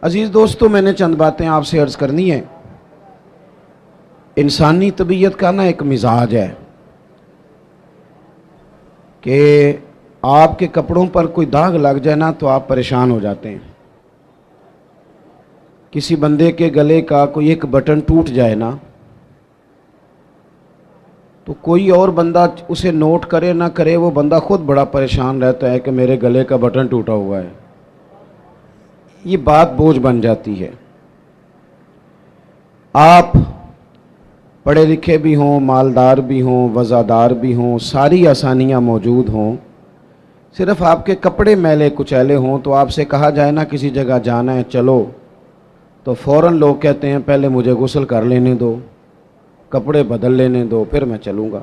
عزیز دوستو، میں نے چند باتیں آپ سے عرض کرنی ہیں۔ انسانی طبیعت کا نا ایک مزاج ہے کہ آپ کے کپڑوں پر کوئی داغ لگ جائے نا تو آپ پریشان ہو جاتے ہیں۔ کسی بندے کے گلے کا کوئی ایک بٹن ٹوٹ جائے نا تو کوئی اور بندہ اسے نوٹ کرے نہ کرے، وہ بندہ خود بڑا پریشان رہتا ہے کہ میرے گلے کا بٹن ٹوٹا ہوا ہے۔ یہ بات بوجھ بن جاتی ہے۔ آپ پڑھے لکھے بھی ہوں، مالدار بھی ہوں، وزادار بھی ہوں، ساری آسانیاں موجود ہوں، صرف آپ کے کپڑے میلے کچیلے ہوں تو آپ سے کہا جائے نا کسی جگہ جانا ہے چلو، تو فوراً لوگ کہتے ہیں پہلے مجھے غسل کر لینے دو، کپڑے بدل لینے دو، پھر میں چلوں گا۔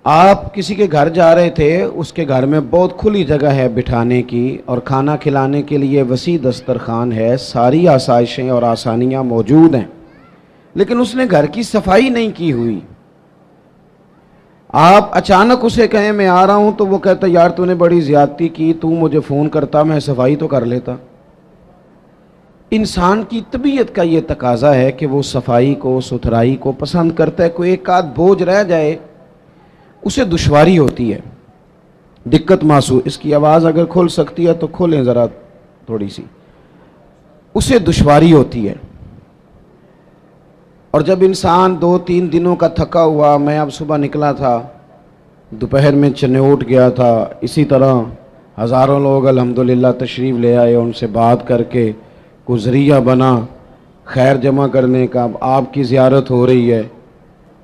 آپ کسی کے گھر جا رہے تھے، اس کے گھر میں بہت کھلی جگہ ہے بٹھانے کی اور کھانا کھلانے کے لیے وسیع دسترخوان ہے، ساری آسائشیں اور آسانیاں موجود ہیں، لیکن اس نے گھر کی صفائی نہیں کی ہوئی۔ آپ اچانک اسے کہیں میں آ رہا ہوں تو وہ کہتا یار تو نے بڑی زیادتی کی، تو مجھے فون کرتا میں صفائی تو کر لیتا۔ انسان کی طبیعت کا یہ تقاضا ہے کہ وہ صفائی کو، ستھرائی کو پسند کرتا ہے۔ کوئی ایک آدھ بوجھ رہ جائے اسے دشواری ہوتی ہے، دقت محسوس۔ اس کی آواز اگر کھل سکتی ہے تو کھولیں ذرا تھوڑی سی، اسے دشواری ہوتی ہے۔ اور جب انسان 2-3 دنوں کا تھکا ہوا، میں اب صبح نکلا تھا، دوپہر میں چنوٹ گیا تھا، اسی طرح ہزاروں لوگ الحمدللہ تشریف لے آئے، ان سے بات کر کے کوئی ذریعہ بنا خیر جمع کرنے کا۔ اب آپ کی زیارت ہو رہی ہے،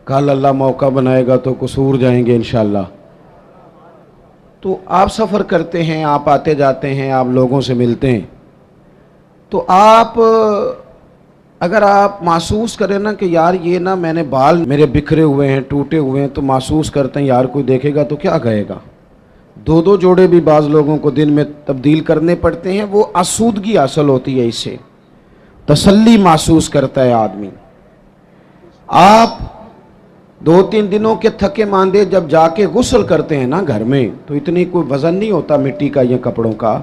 کل اللہ موقع بنائے گا تو قصور جائیں گے انشاءاللہ۔ تو آپ سفر کرتے ہیں، آپ آتے جاتے ہیں، آپ لوگوں سے ملتے ہیں، تو آپ اگر آپ محسوس کریں نا کہ یار یہ نا میں نے بال میرے بکھرے ہوئے ہیں، ٹوٹے ہوئے ہیں، تو محسوس کرتے ہیں یار کوئی دیکھے گا تو کیا کہے گا۔ 2 جوڑے بھی بعض لوگوں کو دن میں تبدیل کرنے پڑتے ہیں، وہ آسودگی حاصل ہوتی ہے، اس سے تسلی محسوس کرتا ہے آدمی۔ آپ 2-3 دنوں کے تھکے ماندے جب جا کے غسل کرتے ہیں نا گھر میں تو اتنی کوئی وزن نہیں ہوتا مٹی کا یا کپڑوں کا،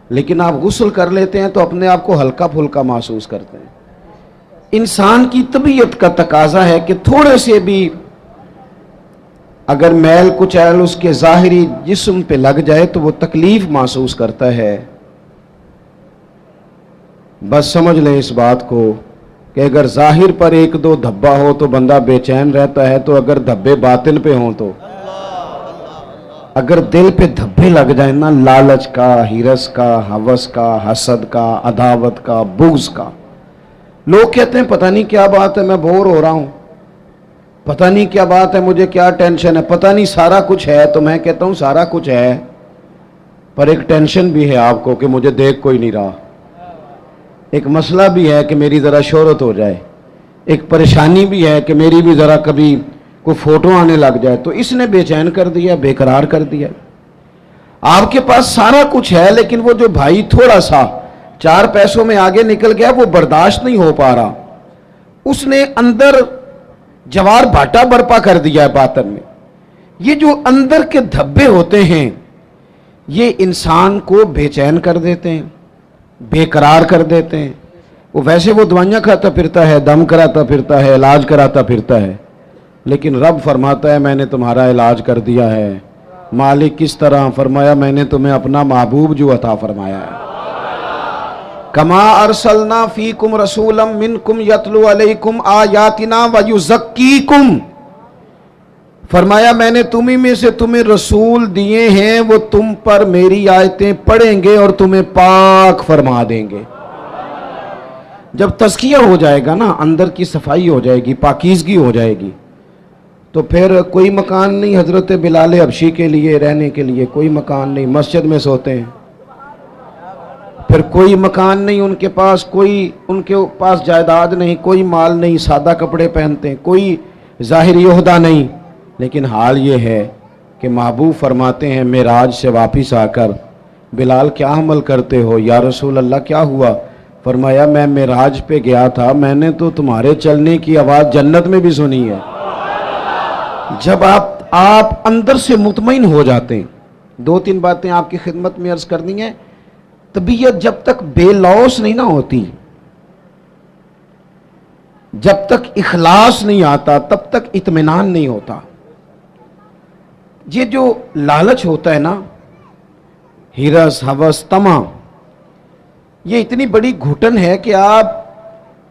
لیکن آپ غسل کر لیتے ہیں تو اپنے آپ کو ہلکا پھلکا محسوس کرتے ہیں۔ انسان کی طبیعت کا تقاضا ہے کہ تھوڑے سے بھی اگر میل کچیل اس کے ظاہری جسم پہ لگ جائے تو وہ تکلیف محسوس کرتا ہے۔ بس سمجھ لیں اس بات کو کہ اگر ظاہر پر 1-2 دھبا ہو تو بندہ بے چین رہتا ہے، تو اگر دھبے باطن پہ ہوں تو اگر دل پہ دھبے لگ جائیں نا، لالچ کا، ہرس کا، ہوس کا، حسد کا، عداوت کا، بغض کا، لوگ کہتے ہیں پتہ نہیں کیا بات ہے میں بور ہو رہا ہوں، پتہ نہیں کیا بات ہے مجھے کیا ٹینشن ہے، پتہ نہیں سارا کچھ ہے۔ تو میں کہتا ہوں سارا کچھ ہے پر ایک ٹینشن بھی ہے آپ کو کہ مجھے دیکھ کوئی نہیں رہا، ایک مسئلہ بھی ہے کہ میری ذرا شہرت ہو جائے، ایک پریشانی بھی ہے کہ میری بھی ذرا کبھی کوئی فوٹو آنے لگ جائے، تو اس نے بے چین کر دیا، بے قرار کر دیا۔ آپ کے پاس سارا کچھ ہے لیکن وہ جو بھائی تھوڑا سا 4 پیسوں میں آگے نکل گیا وہ برداشت نہیں ہو پا رہا، اس نے اندر جوار بھاٹا برپا کر دیا ہے باطن میں۔ یہ جو اندر کے دھبے ہوتے ہیں یہ انسان کو بے چین کر دیتے ہیں، بے قرار کر دیتے ہیں۔ وہ ویسے وہ دوائیاں کھاتا پھرتا ہے، دم کراتا پھرتا ہے، علاج کراتا پھرتا ہے، لیکن رب فرماتا ہے میں نے تمہارا علاج کر دیا ہے۔ مالک کس طرح؟ فرمایا میں نے تمہیں اپنا محبوب جو عطا فرمایا ہے۔ کما ارسلنا فیکم رسولا منکم یتلو علیکم آیاتنا ویزکیکم، فرمایا میں نے تمہیں میں سے تمہیں رسول دیے ہیں، وہ تم پر میری آیتیں پڑھیں گے اور تمہیں پاک فرما دیں گے۔ جب تزکیہ ہو جائے گا نا، اندر کی صفائی ہو جائے گی، پاکیزگی ہو جائے گی، تو پھر کوئی مکان نہیں حضرت بلال حبشی کے لیے رہنے کے لیے، کوئی مکان نہیں، مسجد میں سوتے ہیں۔ پھر کوئی مکان نہیں ان کے پاس، کوئی ان کے پاس جائیداد نہیں، کوئی مال نہیں، سادہ کپڑے پہنتے ہیں، کوئی ظاہری عہدہ نہیں، لیکن حال یہ ہے کہ محبوب فرماتے ہیں معراج سے واپس آ کر بلال کیا عمل کرتے ہو؟ یا رسول اللہ کیا ہوا؟ فرمایا میں معراج پہ گیا تھا، میں نے تو تمہارے چلنے کی آواز جنت میں بھی سنی ہے۔ جب آپ اندر سے مطمئن ہو جاتے ہیں، 2-3 باتیں آپ کی خدمت میں عرض کرنی ہیں۔ طبیعت جب تک بے لوث نہیں نہ ہوتی، جب تک اخلاص نہیں آتا، تب تک اطمینان نہیں ہوتا۔ یہ جو لالچ ہوتا ہے نا، ہرس، ہوس، طمع، یہ اتنی بڑی گھٹن ہے کہ آپ،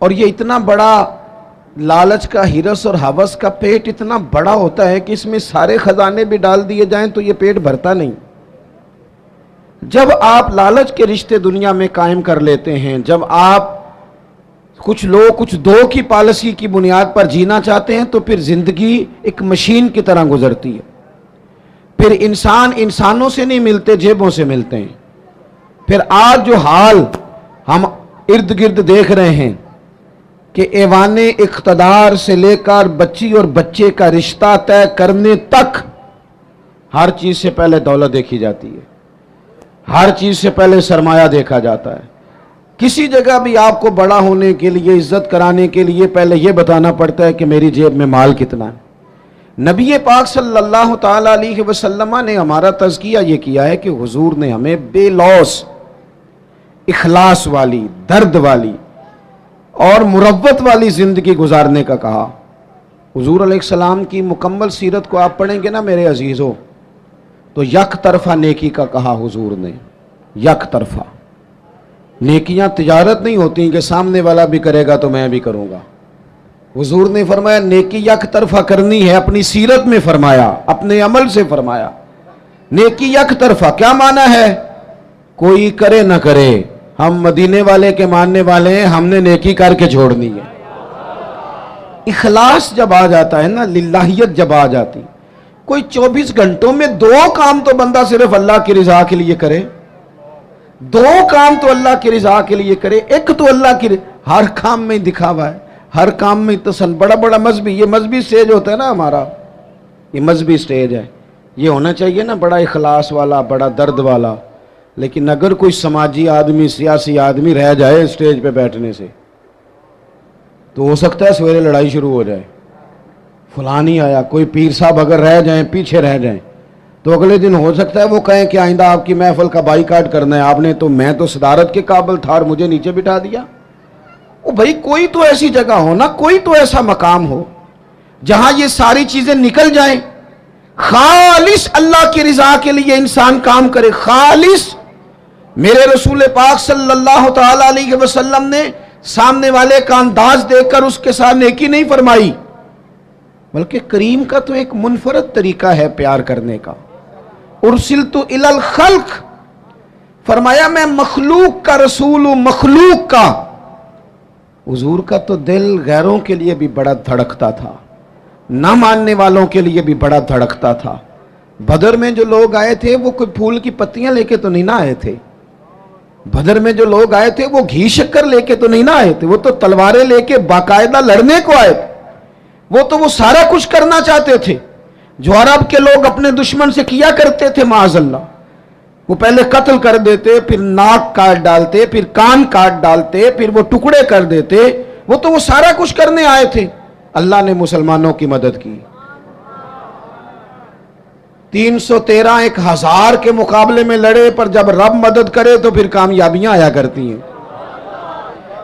اور یہ اتنا بڑا لالچ کا، ہرس اور ہوس کا پیٹ اتنا بڑا ہوتا ہے کہ اس میں سارے خزانے بھی ڈال دیے جائیں تو یہ پیٹ بھرتا نہیں۔ جب آپ لالچ کے رشتے دنیا میں قائم کر لیتے ہیں، جب آپ کچھ لوگ کچھ دو کی پالیسی کی بنیاد پر جینا چاہتے ہیں، تو پھر زندگی ایک مشین کی طرح گزرتی ہے۔ پھر انسان انسانوں سے نہیں ملتے، جیبوں سے ملتے ہیں۔ پھر آج جو حال ہم ارد گرد دیکھ رہے ہیں کہ ایوان اقتدار سے لے کر بچی اور بچے کا رشتہ طے کرنے تک ہر چیز سے پہلے دولت دیکھی جاتی ہے، ہر چیز سے پہلے سرمایہ دیکھا جاتا ہے۔ کسی جگہ بھی آپ کو بڑا ہونے کے لیے، عزت کرانے کے لیے پہلے یہ بتانا پڑتا ہے کہ میری جیب میں مال کتنا ہے۔ نبی پاک صلی اللہ تعالی علیہ وسلم نے ہمارا تزکیہ یہ کیا ہے کہ حضور نے ہمیں بے لوث، اخلاص والی، درد والی اور مروت والی زندگی گزارنے کا کہا۔ حضور علیہ السلام کی مکمل سیرت کو آپ پڑھیں گے نا میرے عزیزوں، تو یک طرفہ نیکی کا کہا حضور نے۔ یک طرفہ نیکیاں تجارت نہیں ہوتی کہ سامنے والا بھی کرے گا تو میں بھی کروں گا۔ حضور نے فرمایا نیکی یک طرفہ کرنی ہے، اپنی سیرت میں فرمایا، اپنے عمل سے فرمایا۔ نیکی یک طرفہ کیا معنی ہے؟ کوئی کرے نہ کرے، ہم مدینے والے کے ماننے والے ہیں، ہم نے نیکی کر کے چھوڑنی ہے۔ اخلاص جب آ جاتا ہے نا، للہیت جب آ جاتی، کوئی 24 گھنٹوں میں 2 کام تو بندہ صرف اللہ کی رضا کے لیے کرے، 2 کام تو اللہ کی رضا کے لیے کرے۔ ایک تو اللہ کی ہر کام میں دکھاوا ہے، ہر کام میں تسن، بڑا بڑا مذہبی، یہ مذہبی سٹیج ہوتا ہے نا ہمارا، یہ مذہبی سٹیج ہے، یہ ہونا چاہیے نا بڑا اخلاص والا، بڑا درد والا۔ لیکن اگر کوئی سماجی آدمی، سیاسی آدمی رہ جائے سٹیج پہ بیٹھنے سے، تو ہو سکتا ہے سویرے لڑائی شروع ہو جائے، فلاں نہیں آیا۔ کوئی پیر صاحب اگر رہ جائیں، پیچھے رہ جائیں، تو اگلے دن ہو سکتا ہے وہ کہیں کہ آئندہ آپ کی محفل کا بائیکاٹ کرنا ہے، آپ نے تو، میں تو صدارت کے قابل تھا اور مجھے نیچے بٹھا دیا۔ او بھائی کوئی تو ایسی جگہ ہو نا، کوئی تو ایسا مقام ہو جہاں یہ ساری چیزیں نکل جائیں، خالص اللہ کی رضا کے لیے انسان کام کرے، خالص۔ میرے رسول پاک صلی اللہ تعالی علیہ وسلم نے سامنے والے کا انداز دیکھ کر اس کے ساتھ نیکی نہیں فرمائی، بلکہ کریم کا تو ایک منفرد طریقہ ہے پیار کرنے کا۔ ارسلت الی الخلق، فرمایا میں مخلوق کا رسول ہوں، مخلوق کا۔ حضور کا تو دل غیروں کے لیے بھی بڑا دھڑکتا تھا، نہ ماننے والوں کے لیے بھی بڑا دھڑکتا تھا۔ بدر میں جو لوگ آئے تھے وہ کوئی پھول کی پتیاں لے کے تو نہیں نہ آئے تھے، بدر میں جو لوگ آئے تھے وہ گھی شکر لے کے تو نہیں نہ آئے تھے، وہ تو تلواریں لے کے باقاعدہ لڑنے کو آئے تھے۔ وہ سارا کچھ کرنا چاہتے تھے جو عرب کے لوگ اپنے دشمن سے کیا کرتے تھے، معاذ اللہ۔ وہ پہلے قتل کر دیتے، پھر ناک کاٹ ڈالتے، پھر کان کاٹ ڈالتے، پھر وہ ٹکڑے کر دیتے۔ وہ سارا کچھ کرنے آئے تھے۔ اللہ نے مسلمانوں کی مدد کی۔ 313 1000 کے مقابلے میں لڑے، پر جب رب مدد کرے تو پھر کامیابیاں آیا کرتی ہیں۔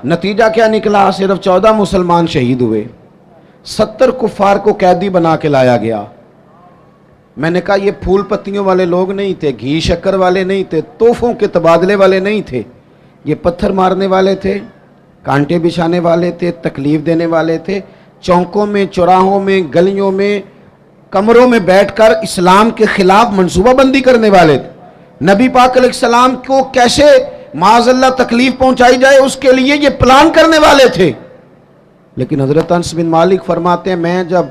نتیجہ کیا نکلا؟ صرف 14 مسلمان شہید ہوئے، 70 کفار کو قیدی بنا کے لایا گیا۔ میں نے کہا یہ پھول پتیوں والے لوگ نہیں تھے، گھی شکر والے نہیں تھے، تحفوں کے تبادلے والے نہیں تھے، یہ پتھر مارنے والے تھے، کانٹے بچھانے والے تھے، تکلیف دینے والے تھے، چوکوں میں، چوراہوں میں، گلیوں میں، کمروں میں بیٹھ کر اسلام کے خلاف منصوبہ بندی کرنے والے تھے۔ نبی پاک علیہ السلام کو کیسے معاذ اللہ تکلیف پہنچائی جائے اس کے لیے یہ پلان کرنے والے تھے۔ لیکن حضرت انس بن مالک فرماتے ہیں میں جب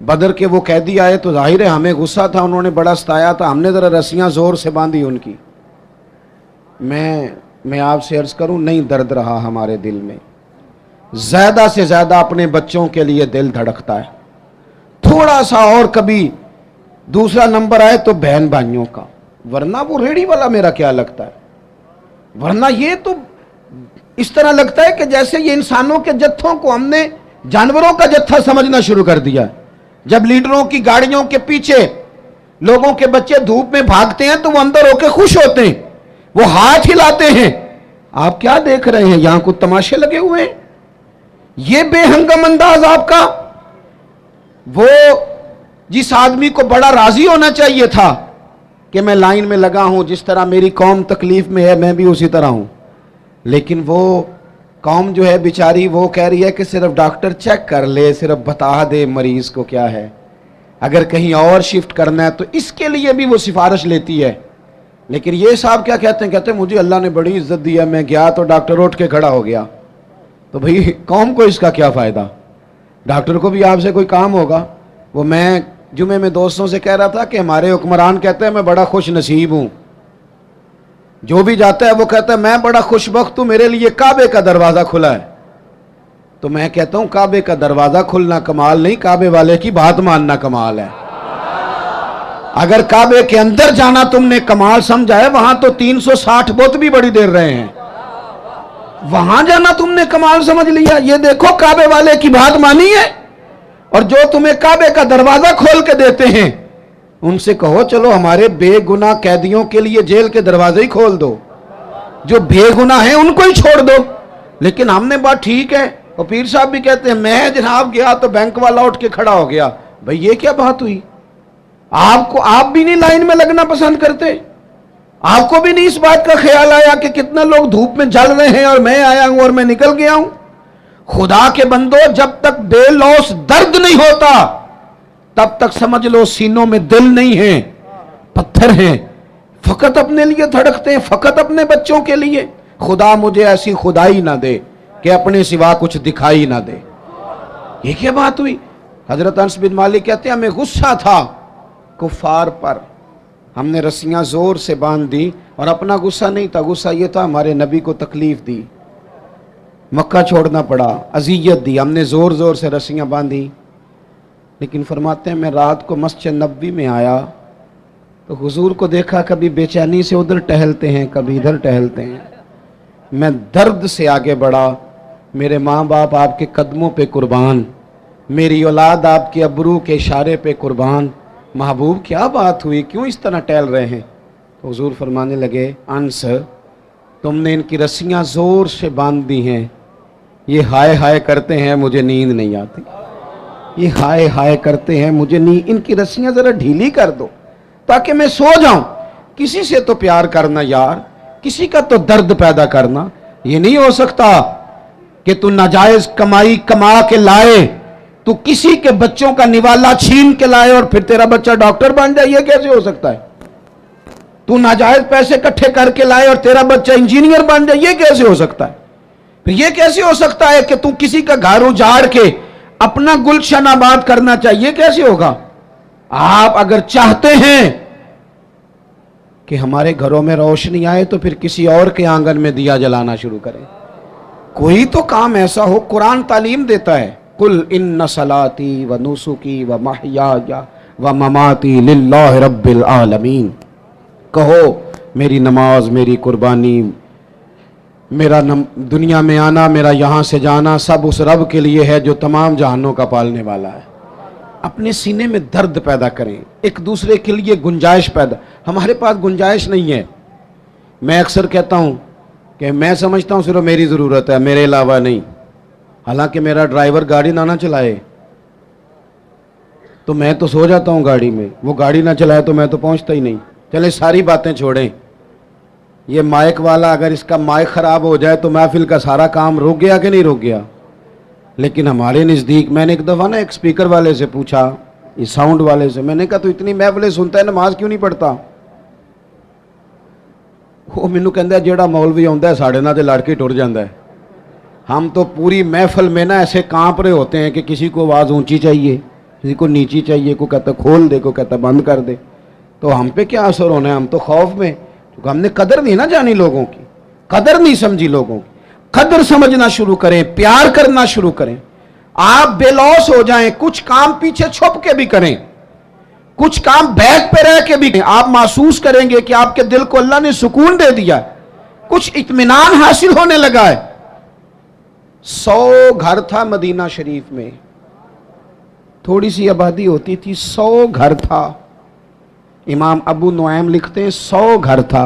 بدر کے وہ قیدی آئے تو ظاہر ہے ہمیں غصہ تھا، انہوں نے بڑا ستایا تھا، ہم نے ذرا رسیاں زور سے باندھی ان کی۔ میں آپ سے عرض کروں، نہیں درد رہا ہمارے دل میں، زیادہ سے زیادہ اپنے بچوں کے لیے دل دھڑکتا ہے، تھوڑا سا اور کبھی دوسرا نمبر آئے تو بہن بھائیوں کا، ورنہ وہ ریڑھی والا میرا کیا لگتا ہے، ورنہ یہ تو اس طرح لگتا ہے کہ جیسے یہ انسانوں کے جتھوں کو ہم نے جانوروں کا جتھا سمجھنا شروع کر دیا۔ جب لیڈروں کی گاڑیوں کے پیچھے لوگوں کے بچے دھوپ میں بھاگتے ہیں تو وہ اندر ہو کے خوش ہوتے ہیں، وہ ہاتھ ہلاتے ہیں. آپ کیا دیکھ رہے ہیں؟ یہاں کچھ تماشے لگے ہوئے ہیں. یہ بے ہنگم انداز آپ کا. وہ جس آدمی کو بڑا راضی ہونا چاہیے تھا کہ میں لائن میں لگا ہوں، جس طرح میری قوم تکلیف میں ہے میں بھی اسی طرح ہوں، لیکن وہ قوم جو ہے بیچاری وہ کہہ رہی ہے کہ صرف ڈاکٹر چیک کر لے، صرف بتا دے مریض کو کیا ہے، اگر کہیں اور شفٹ کرنا ہے تو اس کے لیے بھی وہ سفارش لیتی ہے. لیکن یہ صاحب کیا کہتے ہیں؟ کہتے ہیں مجھے اللہ نے بڑی عزت دی ہے، میں گیا تو ڈاکٹر اٹھ کے کھڑا ہو گیا. تو بھئی قوم کو اس کا کیا فائدہ؟ ڈاکٹر کو بھی آپ سے کوئی کام ہوگا. وہ میں جمعے میں دوستوں سے کہہ رہا تھا کہ ہمارے حکمران کہتے ہیں میں بڑا خوش نصیب ہوں، جو بھی جاتا ہے وہ کہتا ہے میں بڑا خوش بخت ہوں، میرے لیے کعبے کا دروازہ کھلا ہے. تو میں کہتا ہوں کعبے کا دروازہ کھلنا کمال نہیں، کعبے والے کی بات ماننا کمال ہے. اگر کعبے کے اندر جانا تم نے کمال سمجھا ہے، وہاں تو 360 بت بھی بڑی دیر رہے ہیں، وہاں جانا تم نے کمال سمجھ لیا. یہ دیکھو کعبے والے کی بات مانی ہے. اور جو تمہیں کعبے کا دروازہ کھول کے دیتے ہیں ان سے کہو چلو ہمارے بے گناہ قیدیوں کے لیے جیل کے دروازے ہی کھول دو، جو بے گناہ ہیں ان کو ہی چھوڑ دو. لیکن ہم نے بات ٹھیک ہے. اور پیر صاحب بھی کہتے ہیں میں جناب گیا تو بینک والا اٹھ کے کھڑا ہو گیا. بھئی یہ کیا بات ہوئی؟ آپ بھی نہیں لائن میں لگنا پسند کرتے؟ آپ کو بھی نہیں اس بات کا خیال آیا کہ کتنا لوگ دھوپ میں جل رہے ہیں اور میں آیا ہوں اور میں نکل گیا ہوں؟ خدا کے بندو، جب تک بے لوث درد نہیں ہوتا تب تک سمجھ لو سینوں میں دل نہیں ہے، پتھر ہیں. فقط اپنے لیے دھڑکتے ہیں، فقط اپنے بچوں کے لیے. خدا مجھے ایسی خدائی نہ دے کہ اپنے سوا کچھ دکھائی نہ دے. یہ کیا بات ہوئی؟ حضرت انس بن مالک کہتے ہیں ہمیں غصہ تھا کفار پر، ہم نے رسیاں زور سے باندھ دی، اور اپنا غصہ نہیں تھا، غصہ یہ تھا ہمارے نبی کو تکلیف دی، مکہ چھوڑنا پڑا، اذیت دی، ہم نے زور زور سے رسیاں باندھی. لیکن فرماتے ہیں میں رات کو مسجد نبوی میں آیا تو حضور کو دیکھا کبھی بے چینی سے ادھر ٹہلتے ہیں کبھی ادھر ٹہلتے ہیں. میں درد سے آگے بڑھا، میرے ماں باپ آپ کے قدموں پہ قربان، میری اولاد آپ کے ابرو کے اشارے پہ قربان. محبوب کیا بات ہوئی، کیوں اس طرح ٹہل رہے ہیں؟ تو حضور فرمانے لگے انس تم نے ان کی رسیاں زور سے باندھ دی ہیں، یہ ہائے ہائے کرتے ہیں مجھے نیند نہیں آتی، یہ ہائے ہائے کرتے ہیں مجھے نیند، ان کی رسیاں ذرا ڈھیلی کر دو تاکہ میں سو جاؤں. کسی سے تو پیار کرنا یار، کسی کا تو درد پیدا کرنا. یہ نہیں ہو سکتا کہ تو ناجائز کمائی کما کے لائے، تو کسی کے بچوں کا نوالا چھین کے لائے اور پھر تیرا بچہ ڈاکٹر بن جائے. یہ کیسے ہو سکتا ہے؟ تو ناجائز پیسے اکٹھے کر کے لائے اور تیرا بچہ انجینئر بن جائے. یہ کیسے ہو سکتا ہے؟ پھر یہ کیسے ہو سکتا ہے کہ تو کسی کا گھر اجاڑ کے اپنا گلشن آباد کرنا چاہیے؟ کیسے ہوگا؟ آپ اگر چاہتے ہیں کہ ہمارے گھروں میں روشنی آئے تو پھر کسی اور کے آنگن میں دیا جلانا شروع کریں. کوئی تو کام ایسا ہو. قرآن تعلیم دیتا ہے قل ان صلاتی و نسکی و محیای و مماتی للہ رب العالمین. کہو میری نماز، میری قربانی، میرا دنیا میں آنا، میرا یہاں سے جانا سب اس رب کے لیے ہے جو تمام جہانوں کا پالنے والا ہے. اپنے سینے میں درد پیدا کریں، ایک دوسرے کے لیے گنجائش پیدا. ہمارے پاس گنجائش نہیں ہے. میں اکثر کہتا ہوں کہ میں سمجھتا ہوں صرف میری ضرورت ہے، میرے علاوہ نہیں. حالانکہ میرا ڈرائیور گاڑی نہ چلائے تو میں تو سو جاتا ہوں گاڑی میں، وہ گاڑی نہ چلائے تو میں تو پہنچتا ہی نہیں. چلے ساری باتیں چھوڑیں، یہ مائک والا اگر اس کا مائک خراب ہو جائے تو محفل کا سارا کام رک گیا کہ نہیں رک گیا؟ لیکن ہمارے نزدیک، میں نے ایک دفعہ نا ایک سپیکر والے سے پوچھا، یہ ساؤنڈ والے سے، میں نے کہا تو اتنی محفلیں سنتا ہے نماز کیوں نہیں پڑھتا؟ وہ مینوں کہندا ہے جیڑا مولوی آندا ہے ساڑے نال تے لڑ کے ٹر جاندا ہے. ہم تو پوری محفل میں نا ایسے کانپ رہے ہوتے ہیں کہ کسی کو آواز اونچی چاہیے، کسی کو نیچی چاہیے، کو کہتا کھول دے، کو کہتا بند کر دے. تو ہم پہ کیا اثر ہونا ہے؟ ہم تو خوف میں، کیونکہ ہم نے قدر نہیں نا جانی لوگوں کی، قدر نہیں سمجھی لوگوں کی. قدر سمجھنا شروع کریں، پیار کرنا شروع کریں. آپ بے لوث ہو جائیں، کچھ کام پیچھے چھپ کے بھی کریں، کچھ کام بیک پہ رہ کے بھی کریں. آپ محسوس کریں گے کہ آپ کے دل کو اللہ نے سکون دے دیا، کچھ اطمینان حاصل ہونے لگا ہے. 100 گھر تھا مدینہ شریف میں، تھوڑی سی آبادی ہوتی تھی، 100 گھر تھا. امام ابو نعیم لکھتے ہیں 100 گھر تھا.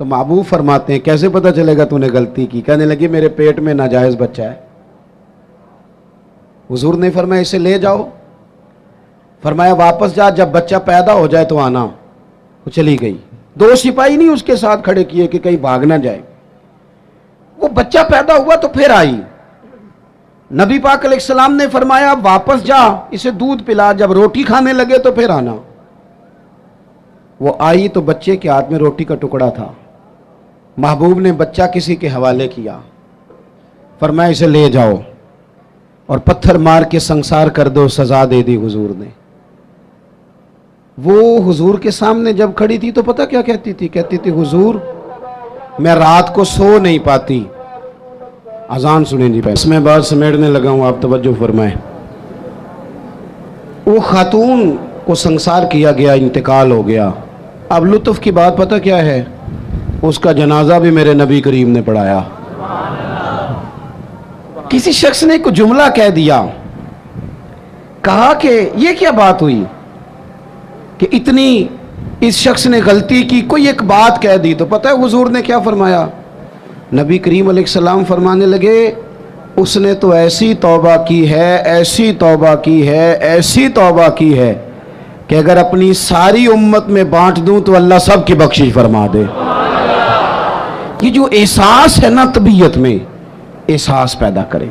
تو محبوب فرماتے ہیں کیسے پتہ چلے گا تو نے غلطی کی؟ کہنے لگی میرے پیٹ میں ناجائز بچہ ہے۔ حضور نے فرمایا اسے لے جاؤ، فرمایا واپس جا، جب بچہ پیدا ہو جائے تو آنا۔ وہ چلی گئی، 2 سپاہی نہیں اس کے ساتھ کھڑے کیے کہ کہیں بھاگ نہ جائے۔ وہ بچہ پیدا ہوا تو پھر آئی، نبی پاک علیہ السلام نے فرمایا واپس جا، اسے دودھ پلا، جب روٹی کھانے لگے تو پھر آنا۔ وہ آئی تو بچے کے ہاتھ میں روٹی کا ٹکڑا تھا۔ محبوب نے بچہ کسی کے حوالے کیا، فرمایا اسے لے جاؤ اور پتھر مار کے سنسار کر دو، سزا دے دی حضور نے۔ وہ حضور کے سامنے جب کھڑی تھی تو پتہ کیا کہتی تھی؟ کہتی تھی حضور میں رات کو سو نہیں پاتی۔ اذان سنیں جی، اس میں بات سمیٹنے لگا ہوں، آپ توجہ فرمائیں۔ وہ خاتون کو سنسار کیا گیا، انتقال ہو گیا۔ اب لطف کی بات پتہ کیا ہے؟ اس کا جنازہ بھی میرے نبی کریم نے پڑھایا۔ کسی شخص نے ایک جملہ کہہ دیا، کہا کہ یہ کیا بات ہوئی کہ اتنی اس شخص نے غلطی کی، کوئی ایک بات کہہ دی۔ تو پتہ ہے حضور نے کیا فرمایا؟ نبی کریم علیہ السلام فرمانے لگے اس نے تو ایسی توبہ کی ہے، ایسی توبہ کی ہے، ایسی توبہ کی ہے کہ اگر اپنی ساری امت میں بانٹ دوں تو اللہ سب کی بخشش فرما دے۔ یہ جو احساس ہے نا، طبیعت میں احساس پیدا کریں۔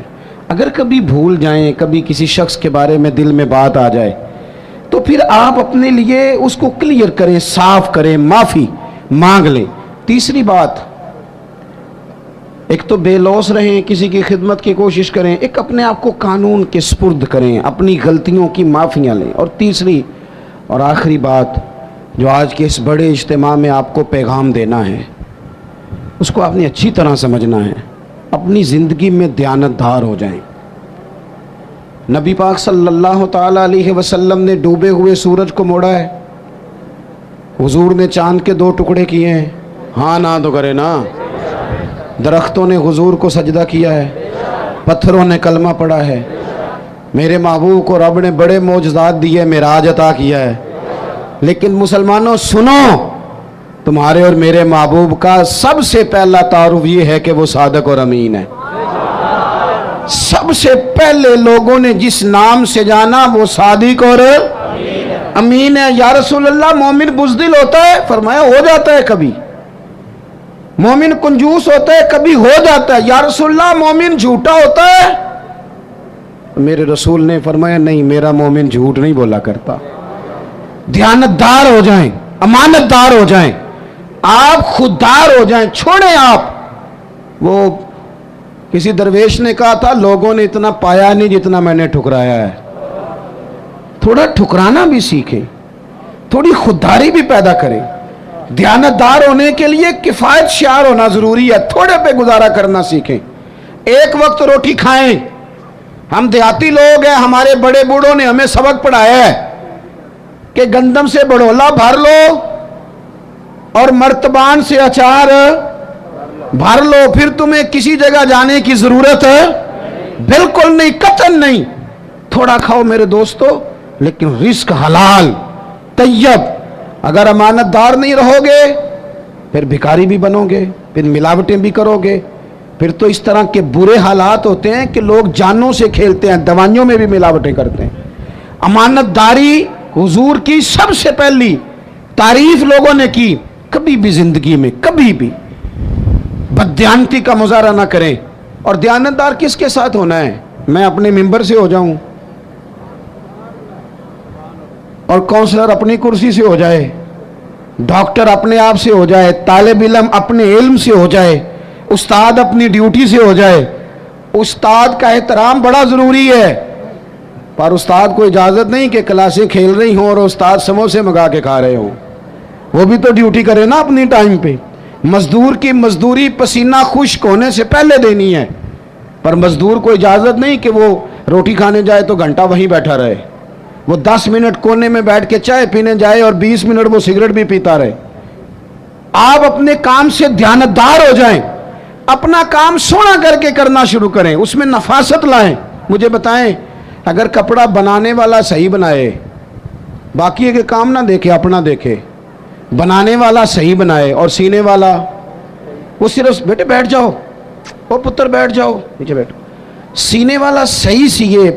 اگر کبھی بھول جائیں، کبھی کسی شخص کے بارے میں دل میں بات آ جائے تو پھر آپ اپنے لیے اس کو کلیئر کریں، صاف کریں، معافی مانگ لیں۔ تیسری بات، ایک تو بے لوث رہیں، کسی کی خدمت کی کوشش کریں، ایک اپنے آپ کو قانون کے سپرد کریں، اپنی غلطیوں کی معافیاں لیں۔ اور تیسری اور آخری بات جو آج کے اس بڑے اجتماع میں آپ کو پیغام دینا ہے، اس کو آپ نے اچھی طرح سمجھنا ہے۔ اپنی زندگی میں دیانتدار ہو جائیں۔ نبی پاک صلی اللہ تعالیٰ علیہ وسلم نے ڈوبے ہوئے سورج کو موڑا ہے، حضور نے چاند کے 2 ٹکڑے کیے ہیں، ہاں نہ تو کرے نا۔ درختوں نے حضور کو سجدہ کیا ہے، پتھروں نے کلمہ پڑھا ہے۔ میرے محبوب کو رب نے بڑے معجزات دیے، معراج عطا کیا ہے۔ لیکن مسلمانوں سنو، تمہارے اور میرے محبوب کا سب سے پہلا تعارف یہ ہے کہ وہ صادق اور امین ہے۔ سب سے پہلے لوگوں نے جس نام سے جانا وہ صادق اور امین ہے۔ یا رسول اللہ مومن بزدل ہوتا ہے؟ فرمایا ہو جاتا ہے کبھی۔ مومن کنجوس ہوتا ہے؟ کبھی ہو جاتا ہے۔ یا رسول اللہ مومن جھوٹا ہوتا ہے؟ میرے رسول نے فرمایا نہیں، میرا مومن جھوٹ نہیں بولا کرتا۔ دیانتدار ہو جائیں، امانت دار ہو جائیں، آپ خوددار ہو جائیں، چھوڑیں آپ۔ وہ کسی درویش نے کہا تھا لوگوں نے اتنا پایا نہیں جتنا میں نے ٹھکرایا ہے۔ تھوڑا ٹھکرانا بھی سیکھیں، تھوڑی خودداری بھی پیدا کریں۔ دیانتدار ہونے کے لیے کفایت شعار ہونا ضروری ہے، تھوڑے پہ گزارا کرنا سیکھیں۔ ایک وقت روٹی کھائیں۔ ہم دیہاتی لوگ ہیں، ہمارے بڑے بوڑھوں نے ہمیں سبق پڑھایا ہے کہ گندم سے بڑھولا بھر لو اور مرتبان سے اچار بھر لو، پھر تمہیں کسی جگہ جانے کی ضرورت ہے بالکل نہیں، قطعاً نہیں۔ تھوڑا کھاؤ میرے دوستو، لیکن رزق حلال طیب۔ اگر امانت دار نہیں رہو گے پھر بھکاری بھی بنو گے، پھر ملاوٹیں بھی کرو گے، پھر تو اس طرح کے برے حالات ہوتے ہیں کہ لوگ جانوں سے کھیلتے ہیں، دوائیوں میں بھی ملاوٹیں کرتے ہیں۔ امانت داری حضور کی سب سے پہلی تعریف لوگوں نے کی۔ کبھی بھی زندگی میں کبھی بھی بددیانتی کا مظاہرہ نہ کریں۔ اور دیانتدار کس کے ساتھ ہونا ہے؟ میں اپنے ممبر سے ہو جاؤں اور کونسلر اپنی کرسی سے ہو جائے، ڈاکٹر اپنے آپ سے ہو جائے، طالب علم اپنے علم سے ہو جائے، استاد اپنی ڈیوٹی سے ہو جائے۔ استاد کا احترام بڑا ضروری ہے، پر استاد کو اجازت نہیں کہ کلاسیں کھیل رہی ہوں اور استاد سموسے منگا کے کھا رہے ہوں۔ وہ بھی تو ڈیوٹی کرے نا اپنی ٹائم پہ۔ مزدور کی مزدوری پسینہ خشک ہونے سے پہلے دینی ہے، پر مزدور کو اجازت نہیں کہ وہ روٹی کھانے جائے تو گھنٹہ وہیں بیٹھا رہے، وہ 10 منٹ کونے میں بیٹھ کے چائے پینے جائے اور 20 منٹ وہ سگریٹ بھی پیتا رہے۔ آپ اپنے کام سے دیانتدار ہو جائیں، اپنا کام سونا کر کے کرنا شروع کریں، اس میں نفاست لائیں۔ مجھے بتائیں، اگر کپڑا بنانے والا صحیح بنائے، باقی کے کام نہ دیکھے، اپنا دیکھے، بنانے والا صحیح بنائے اور سینے والا وہ صرف بیٹے بیٹھ جاؤ، وہ پتر بیٹھ جاؤ، نیچے بیٹھو. سینے والا صحیح سیے،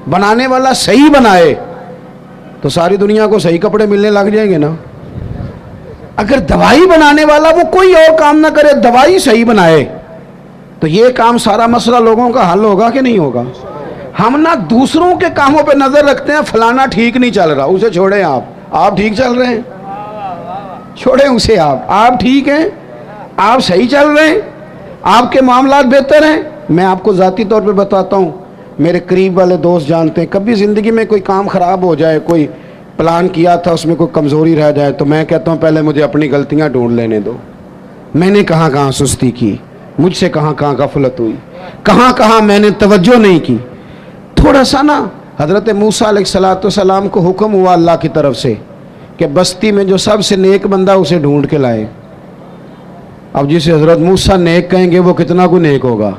بنانے والا صحیح بنائے تو ساری دنیا کو صحیح کپڑے ملنے لگ جائیں گے نا. اگر دوائی بنانے والا وہ کوئی اور کام نہ کرے، دوائی صحیح بنائے تو یہ کام سارا مسئلہ لوگوں کا حل ہوگا کہ نہیں ہوگا؟ ہم نہ دوسروں کے کاموں پہ نظر رکھتے ہیں، فلانا ٹھیک نہیں چل رہا، اسے چھوڑیں. آپ ٹھیک چل رہے ہیں، چھوڑیں اسے. آپ ٹھیک ہیں، آپ صحیح چل رہے ہیں، آپ کے معاملات بہتر ہیں. میں آپ کو ذاتی طور پہ بتاتا ہوں، میرے قریب والے دوست جانتے ہیں، کبھی زندگی میں کوئی کام خراب ہو جائے، کوئی پلان کیا تھا اس میں کوئی کمزوری رہ جائے تو میں کہتا ہوں پہلے مجھے اپنی غلطیاں ڈھونڈ لینے دو. میں نے کہاں کہاں سستی کی، مجھ سے کہاں کہاں غفلت ہوئی، کہاں کہاں میں نے توجہ نہیں کی. تھوڑا سا نا حضرت موسیٰ علیہ السلام کو حکم ہوا اللہ کی طرف سے کہ بستی میں جو سب سے نیک بندہ اسے ڈھونڈ کے لائے. اب جسے حضرت موسیٰ نیک کہیں گے وہ کتنا کو نیک ہوگا.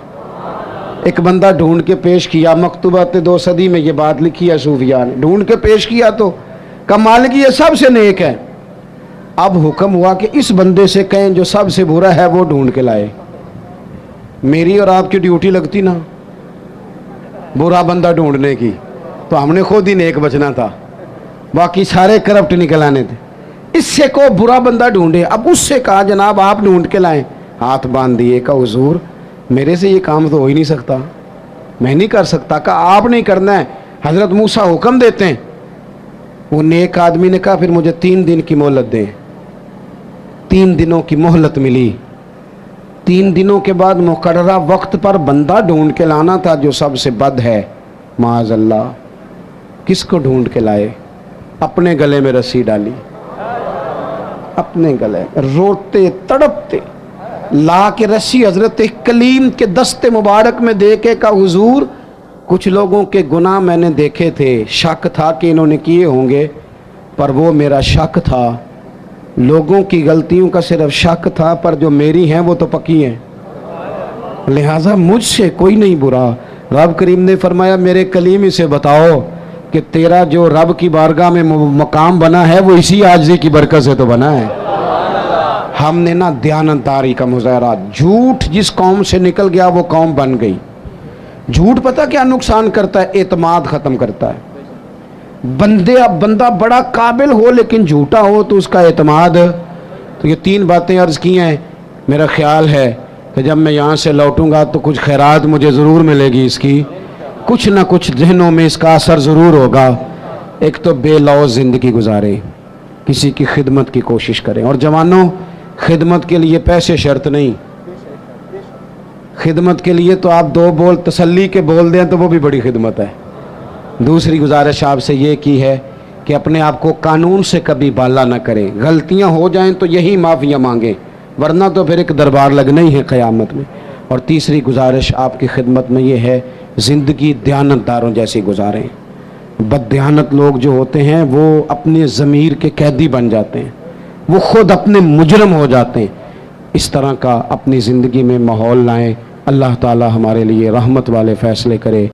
ایک بندہ ڈھونڈ کے پیش کیا، مکتوبات 2 صدی میں یہ بات لکھی ہے صوفیاء نے. ڈھونڈ کے پیش کیا تو کمال کی یہ سب سے نیک ہے. اب حکم ہوا کہ اس بندے سے کہیں جو سب سے برا ہے وہ ڈھونڈ کے لائے. میری اور آپ کی ڈیوٹی لگتی نا برا بندہ ڈھونڈنے کی، تو ہم نے خود ہی نیک بچنا تھا، باقی سارے کرپٹ نکل آنے تھے. اس سے کو برا بندہ ڈھونڈے. اب اس سے کہا جناب آپ ڈھونڈ کے لائیں، ہاتھ باندھ دیے. کہا حضور میرے سے یہ کام تو ہو ہی نہیں سکتا، میں نہیں کر سکتا. کہا آپ نہیں کرنا ہے، حضرت موسیٰ حکم دیتے ہیں. وہ نیک آدمی نے کہا پھر مجھے 3 دن کی مہلت دیں. 3 دنوں کی مہلت ملی. 3 دنوں کے بعد مقررہ وقت پر بندہ ڈھونڈ کے لانا تھا جو سب سے بد ہے معاذ اللہ. کس کو ڈھونڈ کے لائے؟ اپنے گلے میں رسی ڈالی، اپنے گلے روتے تڑپتے لا کے رسی حضرت کلیم کے دست مبارک میں دے کے کہا حضور کچھ لوگوں کے گناہ میں نے دیکھے تھے، شک تھا کہ انہوں نے کیے ہوں گے، پر وہ میرا شک تھا. لوگوں کی غلطیوں کا صرف شک تھا، پر جو میری ہیں وہ تو پکی ہیں، لہٰذا مجھ سے کوئی نہیں برا. رب کریم نے فرمایا میرے کلیم اسے بتاؤ کہ تیرا جو رب کی بارگاہ میں مقام بنا ہے وہ اسی عاجزی کی برکت سے تو بنا ہے. ہم نے نا دیانتداری کا مظاہرہ، جھوٹ جس قوم سے نکل گیا وہ قوم بن گئی. جھوٹ پتہ کیا نقصان کرتا ہے؟ اعتماد ختم کرتا ہے. بندہ بڑا قابل ہو لیکن جھوٹا ہو تو اس کا اعتماد. تو یہ 3 باتیں عرض کی ہیں. میرا خیال ہے کہ جب میں یہاں سے لوٹوں گا تو کچھ خیرات مجھے ضرور ملے گی، اس کی کچھ نہ کچھ ذہنوں میں اس کا اثر ضرور ہوگا. ایک تو بے لوث زندگی گزارے، کسی کی خدمت کی کوشش کریں. اور جوانوں خدمت کے لیے پیسے شرط نہیں، خدمت کے لیے تو آپ 2 بول تسلی کے بول دیں تو وہ بھی بڑی خدمت ہے. دوسری گزارش آپ سے یہ کی ہے کہ اپنے آپ کو قانون سے کبھی بالا نہ کریں. غلطیاں ہو جائیں تو یہی معافیاں مانگیں، ورنہ تو پھر ایک دربار لگنا ہی ہے قیامت میں. اور تیسری گزارش آپ کی خدمت میں یہ ہے زندگی دیانتداروں جیسی گزاریں. بددیانت لوگ جو ہوتے ہیں وہ اپنے ضمیر کے قیدی بن جاتے ہیں، وہ خود اپنے مجرم ہو جاتے ہیں. اس طرح کا اپنی زندگی میں ماحول لائیں. اللہ تعالی ہمارے لیے رحمت والے فیصلے کرے.